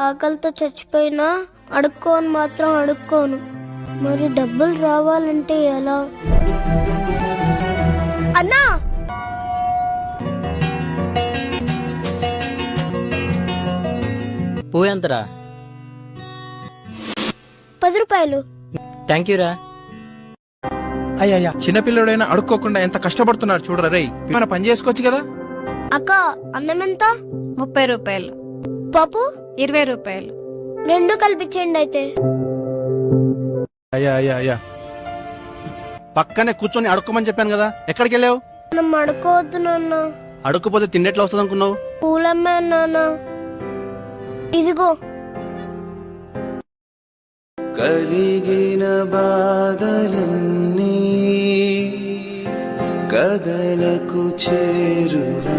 ఆకలితో చచ్చిపోయినా అడుక్కోను మాత్రం అడుక్కోను. మరి డబ్బులు రావాలంటే ఎలా? అన్నా, పువ్వు ఎంతరా? 10 రూపాయలు. థ్యాంక్ యూ రా. అయ్యా చిన్నపిల్లడైనా అడుక్కోకుండా ఎంత కష్టపడుతున్నాడు చూడరా రేయ్. మన పని చేసుకోవచ్చు కదా. అక్క, అన్నం ఎంత? 30 రూపాయలు. పప్పు 20 రూపాయలు. 2 కల్పించండి అయితే. అయ్యా పక్కనే కూర్చొని అడుక్కోమని చెప్పాను కదా, ఎక్కడికి వెళ్ళావు? మనం అడుక్కోవద్దు నాన్న. అడుక్కపోతే తిండెట్లా వస్తుంది అనుకున్నావు? పూలమ్మే నాన్న. ఇదిగో. కలిగిన బాధలన్నీ కదలకు చేరునా